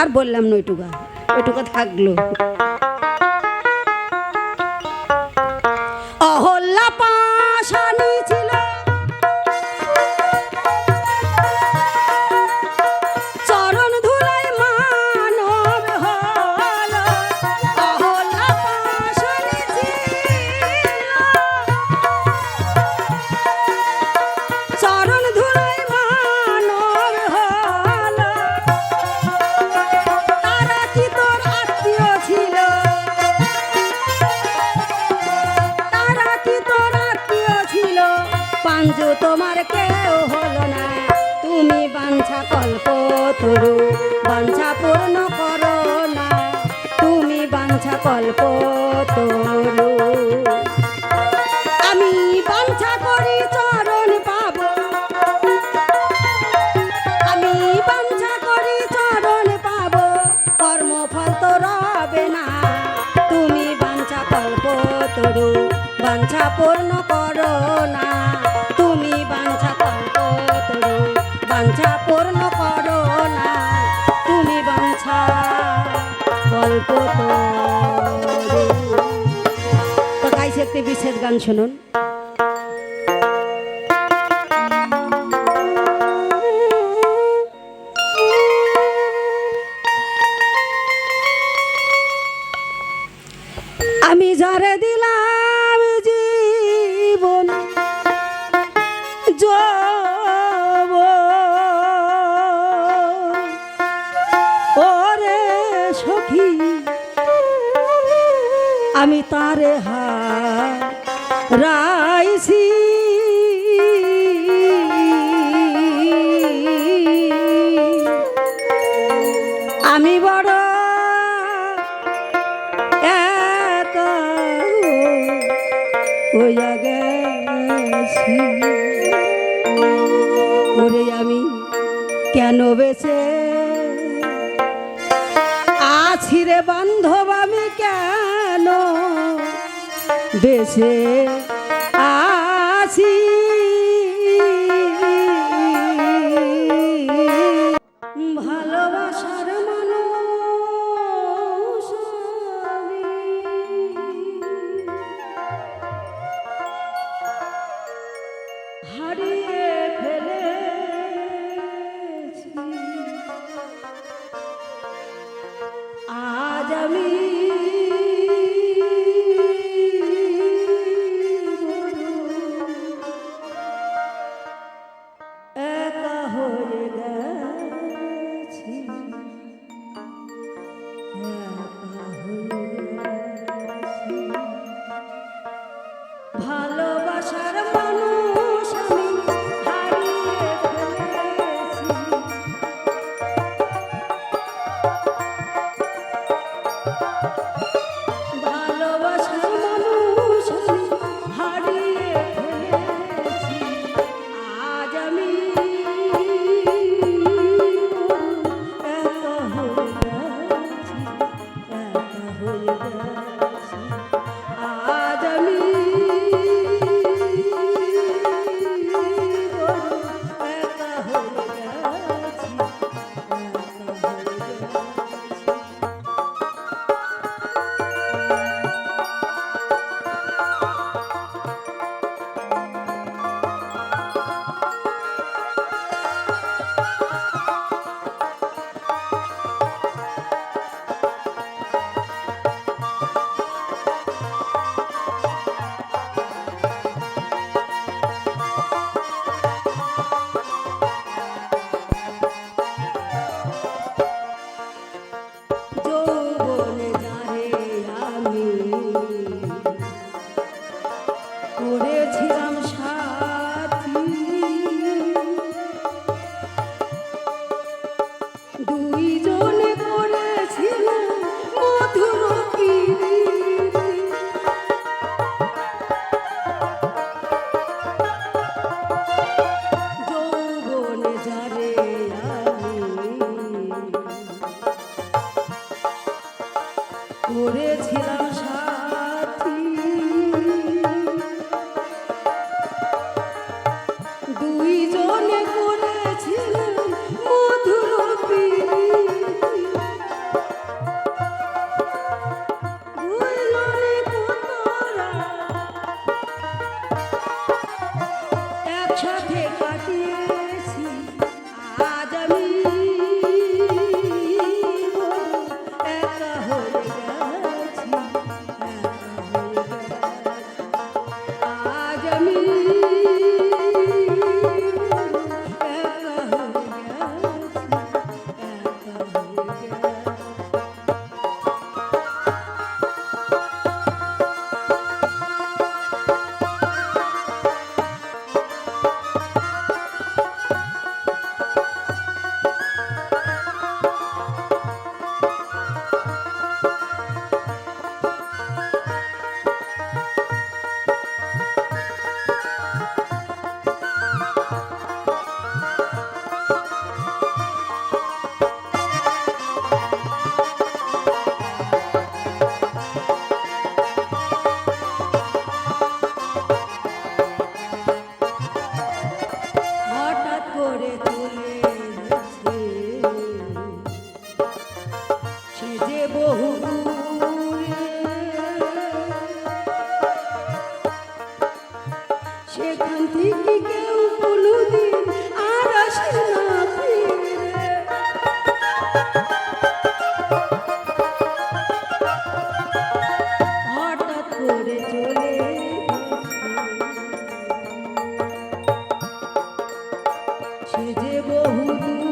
Speaker 1: আর বললাম না, ওইটুকা থাকলো। অহল্যা পাশানি ছিল, চরণ ধুলাই মানব হল। অহল্যা পাশানি ছিল, চরণ ধুলাই মানব হল। তারা কি তোর আত্মীয় ছিল? পাঞ্জু তোমার কেউ হলো না, তুমি বাঞ্ছা কল্প তরু বাঞ্ছা পূর্ণ করো না, তুমি বাঞ্ছা কল্প তরু। আমি বাঞ্ছা করি চরণ পাব, আমি বাঞ্ছা করি চরণ পাব, কর্মফল তো রবে না, তুমি বাঞ্ছা কল্প তরু বাঞ্ছা পূর্ণ করো না, তুমি বাঞ্ছা কল্প তরু বাঞ্ছা পূর্ণ করো না, তুমি বাঞ্ছা কল্প তরু। তো গাইছে একটি বিশেষ গান শুনুন। আমি যারে দিলাম জীবন ওরে সখী, আমি তারে হারাইছি। আমি বড় একা হইয়া গেছি, ওরে আমি কেন বেঁচে আছি রে বান্ধব, আমি কেন বেঁচে আছি। ভালোবাসার মানুষ আমি, হারিয়ে ফেলেছি। আজ আমি একা হয়ে গেছি, একা হয়ে গেছি। ভালোবাসার মানুষ আমি হারিয়ে ফেলেছি। ভালোবাসার মানুষ আমি হারিয়ে ফেলেছি। আজ আমি একা হয়ে গেছি, একা হয়ে গেছি। আজ আমি একা হয়ে গেছি, একা হয়ে গেছি। যৌবনে যারে আমি করেছিলাম সাথী, দুইজনে করেছিলাম মধুর পিরিতি। করেছিলাম সাথী, দুইজনে করেছিলাম মধুর প্রীতি, দুইজনে কতরা একসাথে কাটিয়েছি। আজ আমি একা হয়ে গেছি, একা হয়ে গেছি। আজ আমি একা হয়ে গেছি, একা হয়ে গেছি। হঠাৎ করে চলে গেছে সে যে বহু দূরে, সেখান থেকে কেউ কোনোদিন আর আসে না ফিরে। হঠাৎ করে চলে গেছে সে যে বহু দূরে,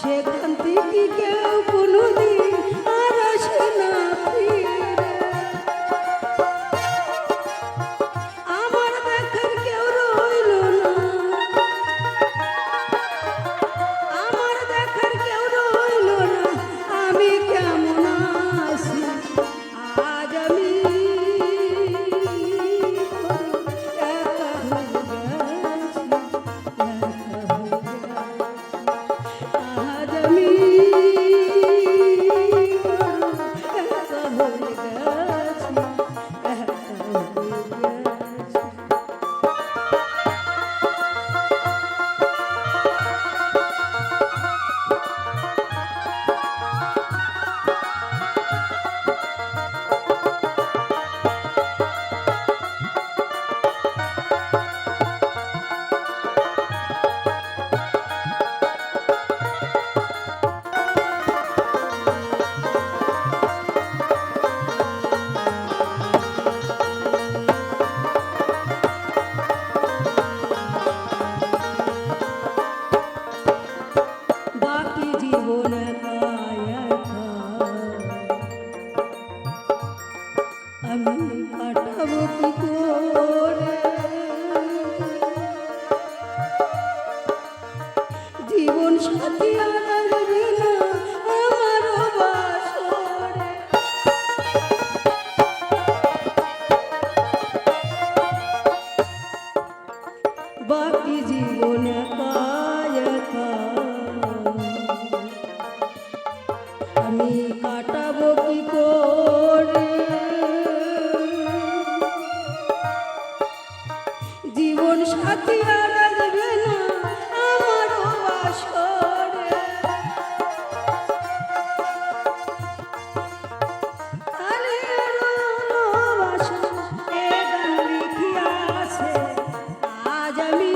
Speaker 1: সেখান থেকে কেউ কোনোদিন আর আসে না ফিরে। আমার দেখার কেউ রইল না, আমার দেখার কেউ রইল না, আমি কেমন আছি। আজ আমি একা হয়ে গেছি, একা হয়ে গেছি। আজ আমি একা হয়ে গেছি, একা হয়ে গেছি। বাকি জীবন একা একা আমি কাটাবো কি করে, জীবন সাথী আর আসবে না আমারও বাসরে। বাকি জীবন একা একা আমি কাটাবো কি করে, জীবন সাথী আর আসবে না আমারও বাসরে। আরে ভালোবাসা এ গান লিখিয়াছে, আজ আমি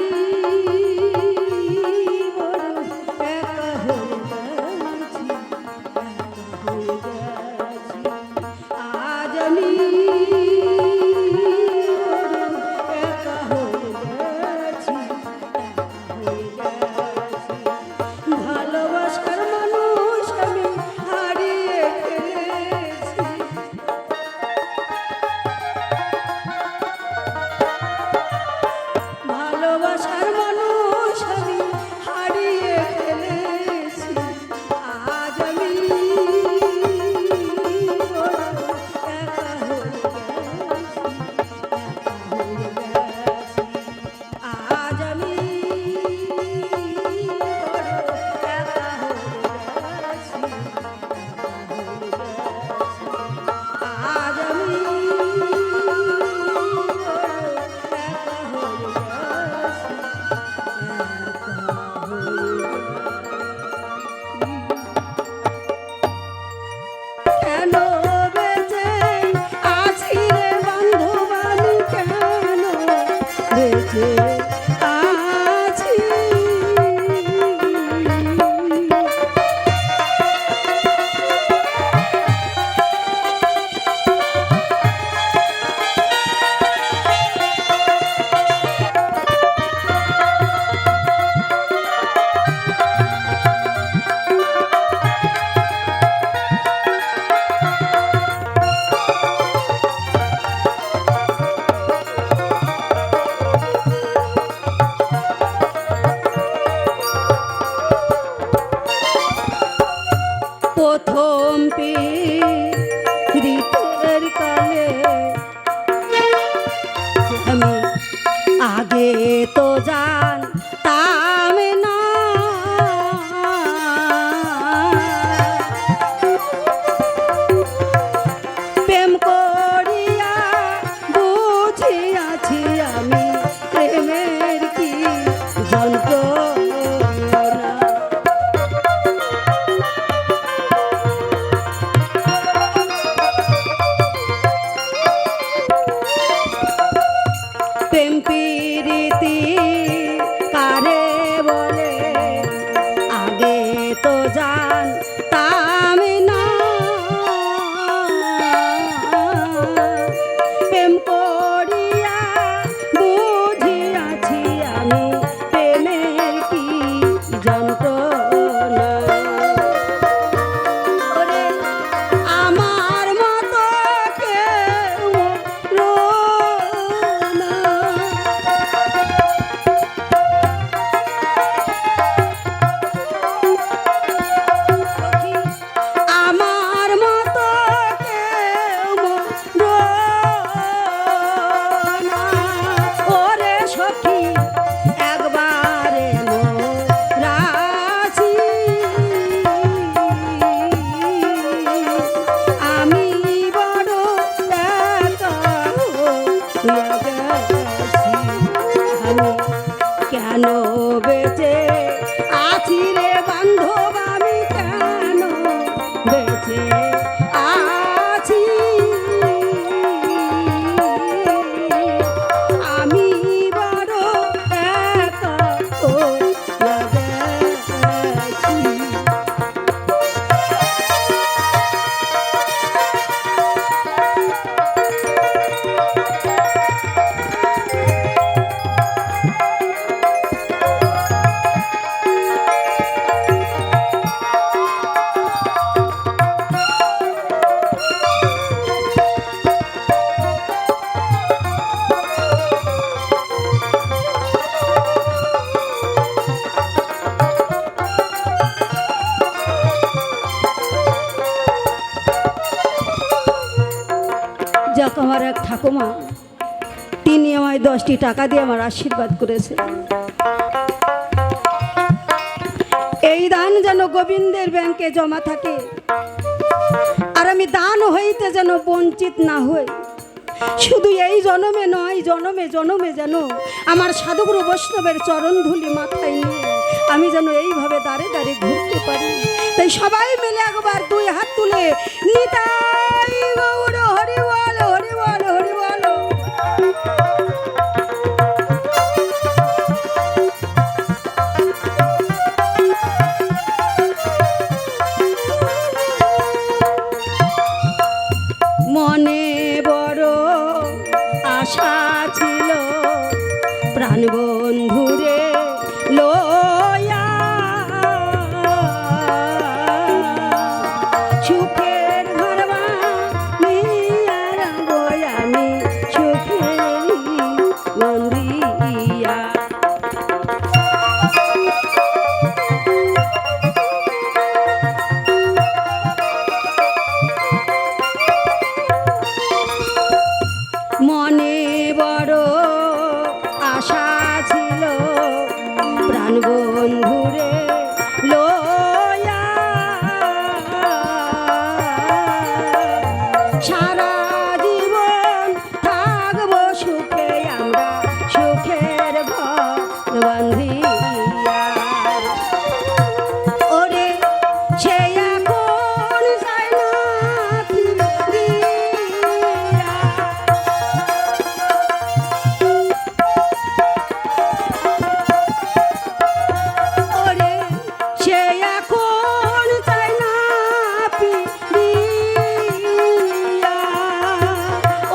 Speaker 1: বেঁচে আছি রে বান্ধব আমি কেন বেঁচে আছি আমি বড় একা হইয়া গেছি। যাক, আমার এক ঠাকুমা, তিনি আমায় 10টি টাকা দিয়ে আমার আশীর্বাদ করেছে। এই দান যেন গোবিন্দের ব্যাংকে জমা থাকে, আর আমি দান হইতে যেন বঞ্চিত না হই। শুধু এই জনমে নয়, জনমে জনমে যেন আমার সাধুগুরু বৈষ্ণবের চরণ ধুলি মাথায় নিয়ে আমি যেন এইভাবে দাঁড়ে দাঁড়ে ঘুরতে পারি। তাই সবাই মিলে একবার 2 হাত তুলে নিতাই গৌর হরি বল, হরি বল, হরি বল। মনে বড় আশা ছিল প্রাণ বন্ধুরে লয়া, সুখের ঘর বানিয়া রাখবো আমি সুখের নন্দিয়া। মনে বড় আশা ছিল প্রাণ বন্ধুরে লয়া, সারা জীবন থাকবো সুখে আমরা সুখের ঘর বাঁধিয়া। ওরে সে এখন যায় না ফিরিয়া, ওরে সে এখন চায় না ফিরিয়া।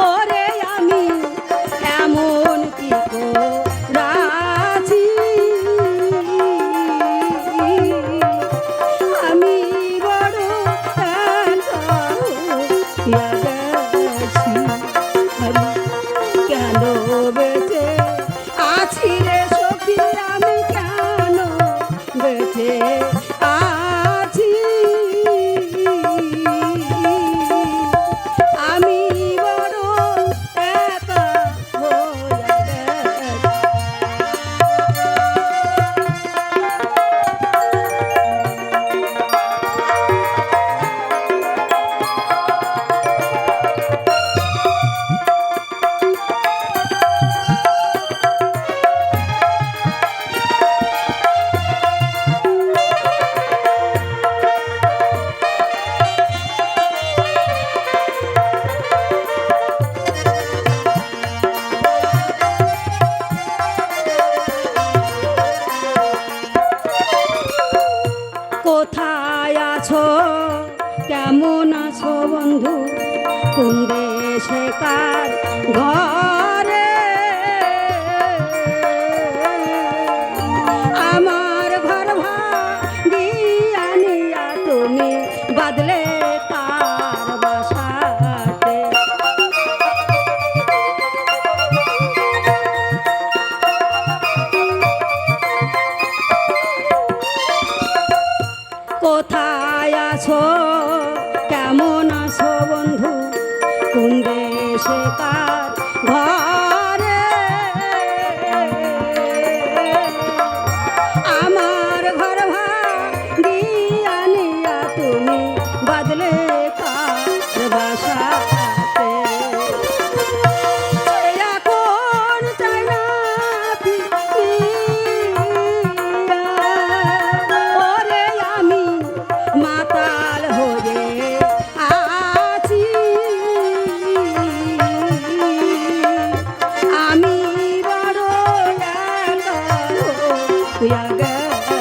Speaker 1: ওরে আমি এমন কি করাছি, আমি বড় একা হইয়া গেছি। আমি কেন বেঁচে আছি রে সখী, আমি কেন বেঁচে আছি, আমি বড় একা হইয়া গেছি। কোথায় আছো, কেমন আছো বন্ধু, কোন দেশে কার ঘরে? আমার ঘর ভাঙিয়া নিয়া তুমি বাদলে তার বাসাতে। কোথায় আছো, কেমন আছো বন্ধু, কোন দেশে কার ঘরে? আমার ঘর ভাঙিয়া নিয়া তুমি বাদলে কার বাসাতে। সে এখন চায় না ফিরিয়া, গেছি।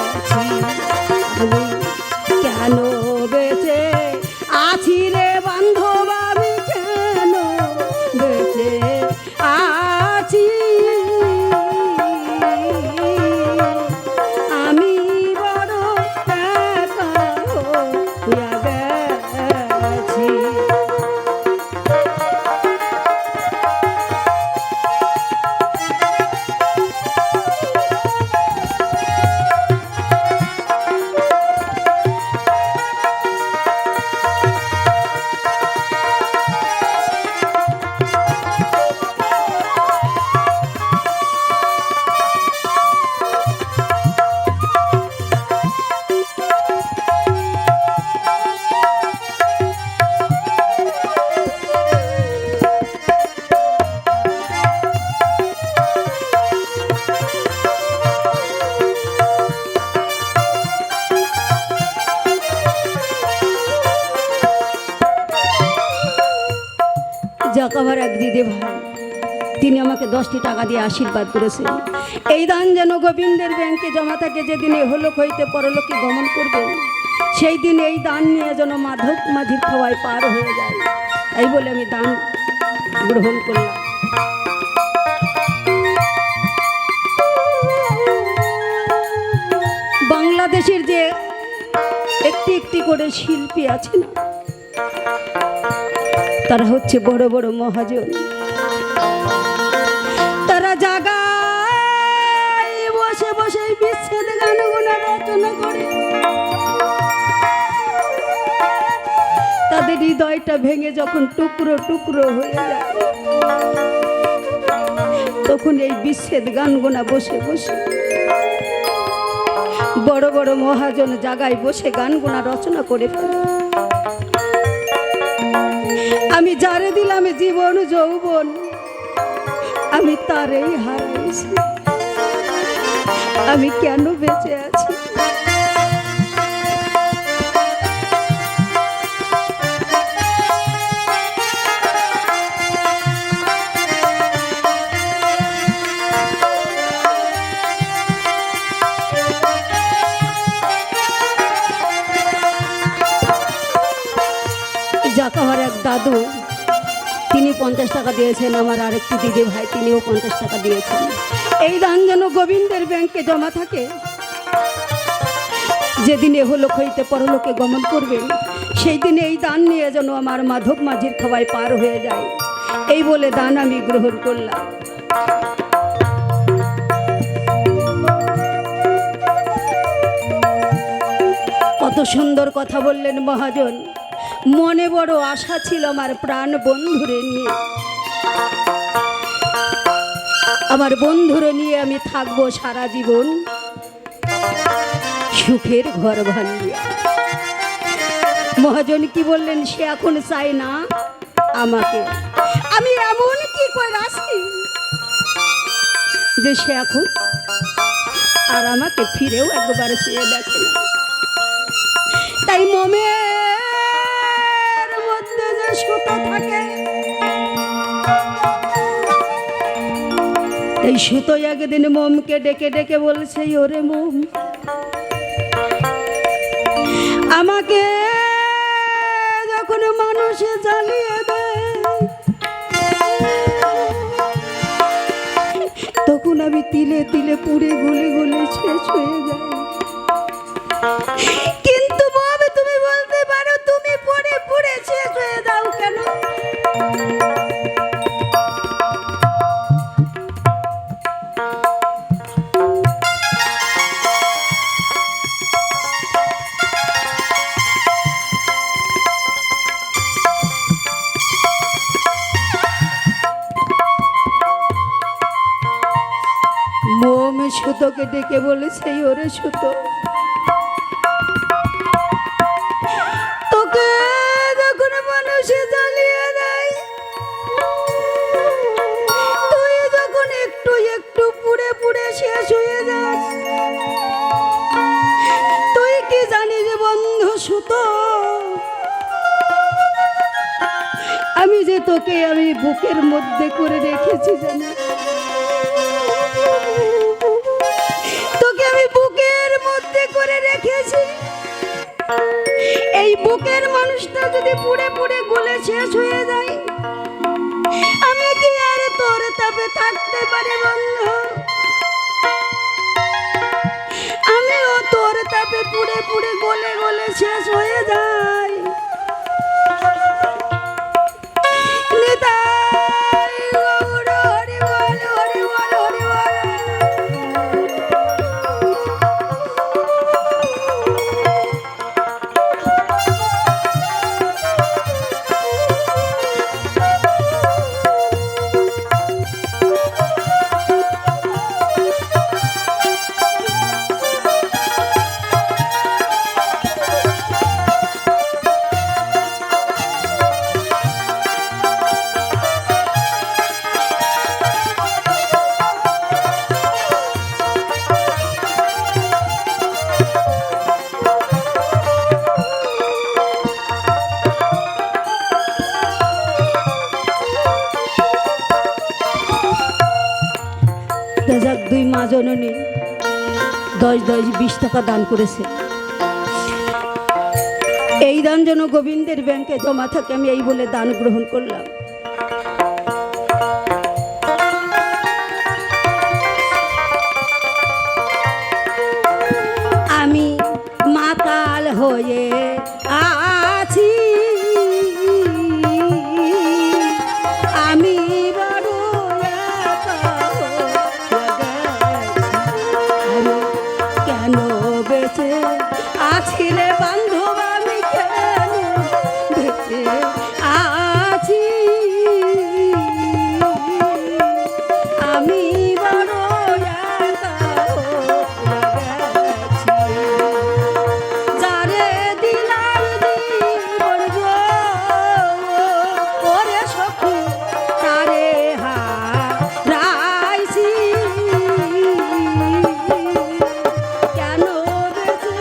Speaker 1: আমি কেন বেঁচে আছি রে বান্ধব, আমি কেন বেঁচে আছি। আমি বড় একা হইয়া গেছি। যাক আমার এক দিদি ভাই, তিনি আমাকে 10টি টাকা দিয়ে আশীর্বাদ করেছেন। এই দান যেন গোবিন্দের ব্যাংকে জমা থাকে, যেদিন এহলোক হইতে পরলোকে গমন করবেন, সেই দিন এই দান নিয়ে যেন মাধব মাঝির খাওয়ায় পার হয়ে যায়। তাই বলে আমি দান গ্রহণ করলাম। বাংলাদেশের যে একটি একটি করে শিল্পী আছে না, তারা হচ্ছে বড় বড় মহাজন। তারা জায়গায় বসে বসে বিচ্ছেদ গানগুলো রচনা করে। তাদের হৃদয়টা ভেঙে যখন টুকরো টুকরো হয়ে যায়, তখন এই বিচ্ছেদ গানগুনা বসে বসে বড় বড় মহাজন জায়গায় বসে গানগুনা রচনা করে ফেলে। আমি যারে দিলাম জীবন যৌবন, আমি তারেই হারাইছি। আমি কেন বেঁচে আছি? যাক আমার এক দাদু, তিনি 50 টাকা দিয়েছেন। আমার আরেকটি দিদি ভাই, তিনিও 50 টাকা দিয়েছেন। এই দান যেন গোবিন্দের ব্যাংকে জমা থাকে, যেদিন এহলোক হইতে পরলোকে গমন করবেন, সেই দিনে এই দান নিয়ে যেন আমার মাধব মাঝির খাওয়ায় পার হয়ে যায়। এই বলে দান আমি গ্রহণ করলাম। কত সুন্দর কথা বললেন মহাজন। মনে বড় আশা ছিল আমার প্রাণ বন্ধুরে নিয়ে, আমার বন্ধুরে নিয়ে আমি থাকবো সারা জীবন সুখের ঘর ভাঙিয়ে। মহাজন কি বললেন, সে এখন চায় না আমাকে। আমি এমন কি করে আছি যে সে এখন আর আমাকে ফিরেও একবার চেয়ে দেখে না। তাই মোমের মধ্যে যে সুতো থাকে, এই সুতো একদিন মোমকে ডেকে ডেকে বলছে, ওরে মোম, আমাকে যখন মানুষে জ্বালিয়ে দেয়, তখন আমি তিলে তিলে পুড়ে গলে গলে শেষ হয়ে যাই। কিন্তু বাবা, তুমি বলতে পারো তুমি পড়ে পড়ে শেষ হয়ে যাও কেন? মোম সুতোকে ডেকে বলেছে, ওরে সুতো, তোকে যখন মানুষে জ্বালিয়ে দেয়, তুই যখন একটু একটু পুড়ে পুড়ে শেষ হয়ে যাস, তুই কি জানিস বন্ধু সুতো, আমি যে তোকে আমি বুকের মধ্যে করে রেখেছি জানি, তোকে আমি বুকে করে রেখেছি, এই বুকের মানুষটা যদি পুড়ে পুড়ে গলে শেষ হয়ে যায়, আমি কি আর তোর তাপে থাকতে পারি বন্ধু? আমিও তোর তাপে পুড়ে পুড়ে গলে গলে শেষ হয়ে যাই। নিতাই গৌর হরি বল, হরি বল, হরি বল। যাক, দুই মা জননী 10-10, 20 টাকা দান করেছে। এই দান যেন গোবিন্দের ব্যাংকে জমা থাকে, আমি এই বলে দান গ্রহণ করলাম। আমি মাতাল হয়ে আছি, আমি বড় একা হয়ে গেছি। কেন বেঁচে আছি রে বান্ধব, আমি কেন বেঁচে আছি? আমি বড় একা হয়ে গেছি। যারে দিলাম জীবন গো, ওরে সখী তারে হারাইছি। কেন বেঁচে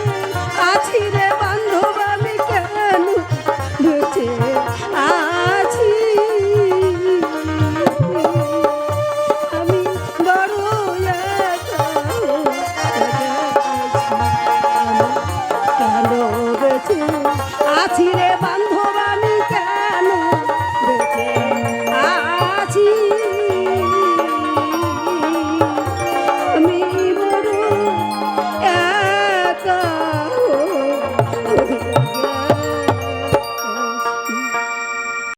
Speaker 1: আছি রে বান্ধব, আমি কেন বেঁচে আছি? আমি বড় একা হয়ে গেছি। কেন বেঁচে আছি রে বান্ধব, আমি কেন বেঁচে আছি? আমি বড় একা হয়ে